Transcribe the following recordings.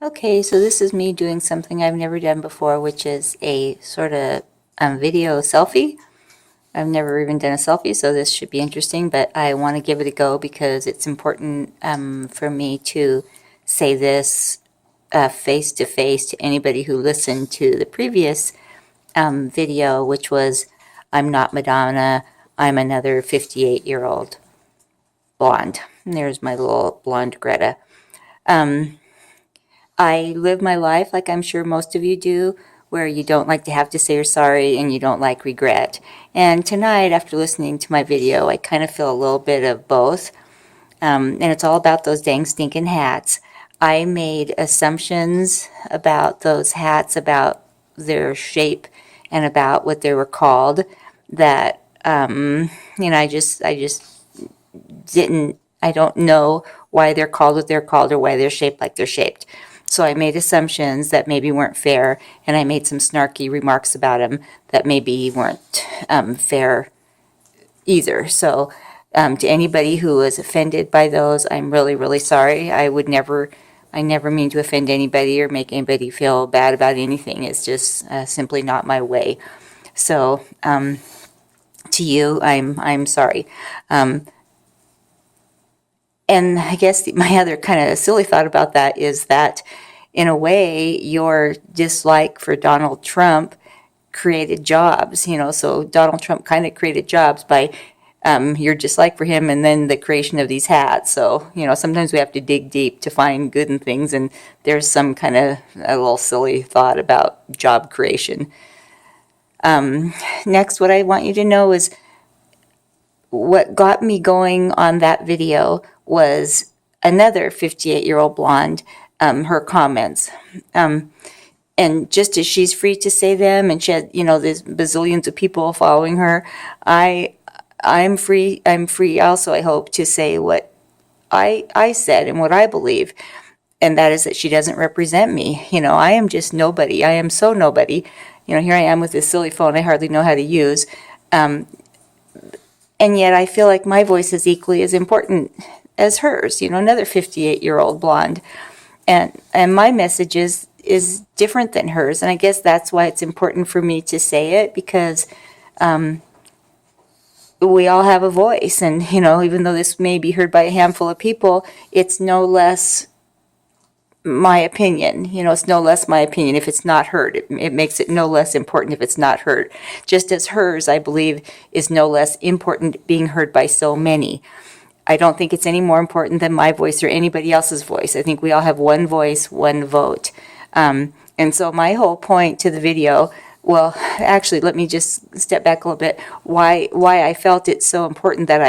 Okay, so this is me doing something I've never done before, which is a sort of video selfie. I've never even done a selfie, so this should be interesting, but I want to give it a go because it's important for me to say this face to face to anybody who listened to the previous video, which was I'm not Madonna, I'm another 58-year-old blonde. And there's my little blonde Greta. I live my life like I'm sure most of you do, where you don't like to have to say you're sorry and you don't like regret. And tonight, after listening to my video, I kind of feel a little bit of both. And it's all about those dang stinking hats. I made assumptions about those hats, about their shape, and about what they were called that, I just didn't, I don't know why they're called what they're called or why they're shaped like they're shaped. So I made assumptions that maybe weren't fair, and I made some snarky remarks about them that maybe weren't fair either. So to anybody who was offended by those, I'm really, really sorry. I never mean to offend anybody or make anybody feel bad about anything. It's just simply not my way. So to you, I'm sorry. And I guess my other kind of silly thought about that is that, in a way, your dislike for Donald Trump created jobs, so Donald Trump kind of created jobs by your dislike for him and then the creation of these hats. So, sometimes we have to dig deep to find good in things, and there's some kind of a little silly thought about job creation. Next, what I want you to know is what got me going on that video was another 58-year-old blonde, her comments. And just as she's free to say them, and she had, there's bazillions of people following her, I'm free also, I hope, to say what I said and what I believe. And that is that she doesn't represent me. I am just nobody. I am so nobody. Here I am with this silly phone I hardly know how to use. And yet I feel like my voice is equally as important as hers, another 58-year-old blonde. And my message is different than hers. And I guess that's why it's important for me to say it, because we all have a voice. And, even though this may be heard by a handful of people, it's no less my opinion. It's no less my opinion if it's not heard. It makes it no less important if it's not heard. Just as hers, I believe, is no less important being heard by so many. I don't think it's any more important than my voice or anybody else's voice. I think we all have one voice, one vote. And so my whole point to the video, well, actually, let me just step back a little bit. Why I felt it so important that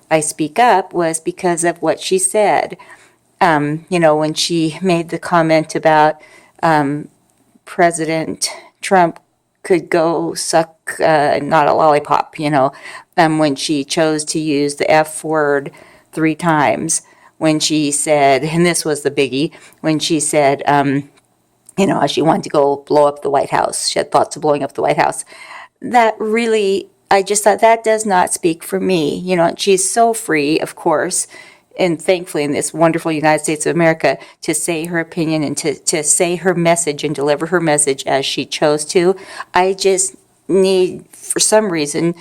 I speak up was because of what she said. When she made the comment about President Trump could go suck not a lollipop, when she chose to use the F word 3 times, when she said, and this was the biggie, when she said, how she wanted to go blow up the White House. She had thoughts of blowing up the White House. That really, I just thought that does not speak for me. And she's so free, of course, and thankfully in this wonderful United States of America, to say her opinion and to say her message and deliver her message as she chose to. I just need, for some reason,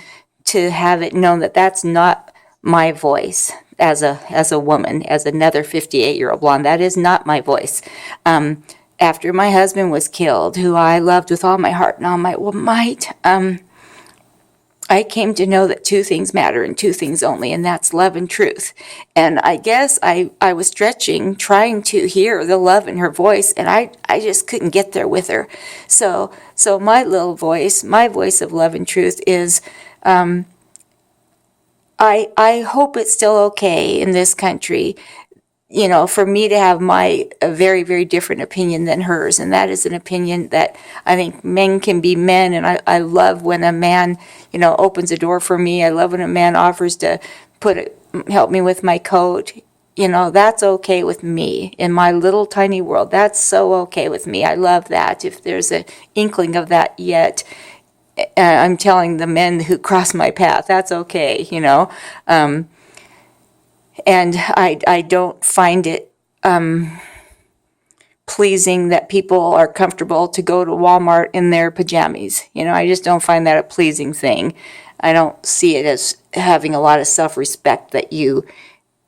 to have it known that that's not my voice as a woman, as another 58-year-old blonde. That is not my voice. After my husband was killed, who I loved with all my heart and all my might, I came to know that 2 things matter and 2 things only, and that's love and truth. And I guess I was stretching, trying to hear the love in her voice, and I just couldn't get there with her. So my little voice, my voice of love and truth is, I hope it's still okay in this country, for me to have a very, very different opinion than hers. And that is an opinion that I think men can be men. And I love when a man, opens a door for me. I love when a man offers to help me with my coat. That's okay with me in my little tiny world. That's so okay with me. I love that. If there's an inkling of that yet, I'm telling the men who cross my path, that's okay, And I don't find it pleasing that people are comfortable to go to Walmart in their pajamas. I just don't find that a pleasing thing. I don't see it as having a lot of self-respect that you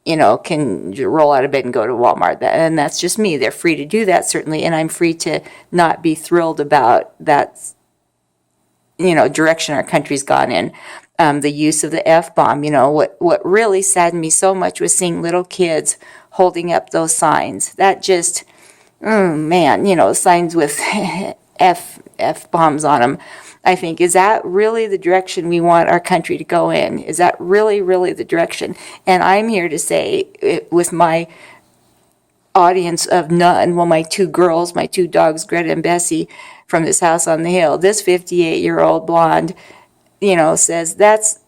can roll out of bed and go to Walmart. And that's just me. They're free to do that, certainly, and I'm free to not be thrilled about that, direction our country's gone in. The use of the F-bomb, what really saddened me so much was seeing little kids holding up those signs. That just, man, signs with F-bombs on them. I think, is that really the direction we want our country to go in? Is that really, really the direction? And I'm here to say, with my audience of none, well, my two girls, my two dogs, Greta and Bessie, from this house on the hill, this 58-year-old blonde, says that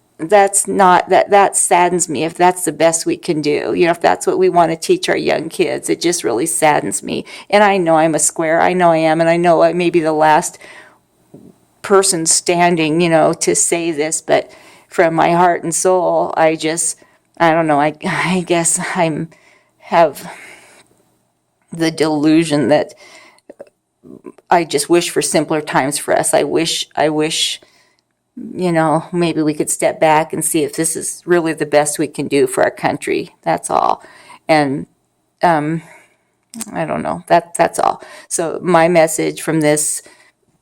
saddens me if that's the best we can do. If that's what we want to teach our young kids, it just really saddens me. And I know I'm a square, I know I am, and I know I may be the last person standing, to say this, but from my heart and soul, I don't know, I guess have the delusion that I just wish for simpler times for us. I wish, maybe we could step back and see if this is really the best we can do for our country. That's all. And I don't know. That's all. So my message from this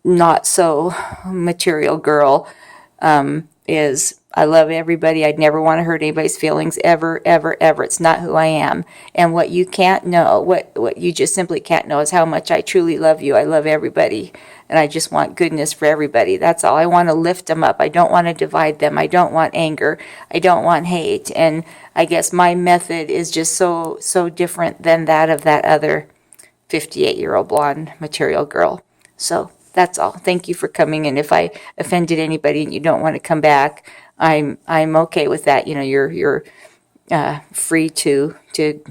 not so material girl is I love everybody. I'd never want to hurt anybody's feelings ever, ever, ever. It's not who I am. And what you can't know, what you just simply can't know is how much I truly love you. I love everybody. And I just want goodness for everybody. That's all. I want to lift them up. I don't want to divide them. I don't want anger. I don't want hate. And I guess my method is just so different than that of that other 58-year-old blonde material girl. So that's all. Thank you for coming. And if I offended anybody and you don't want to come back, I'm okay with that. You're free to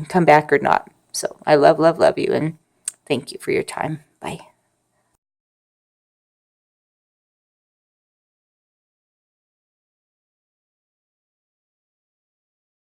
come back or not. So I love you, and thank you for your time. Bye.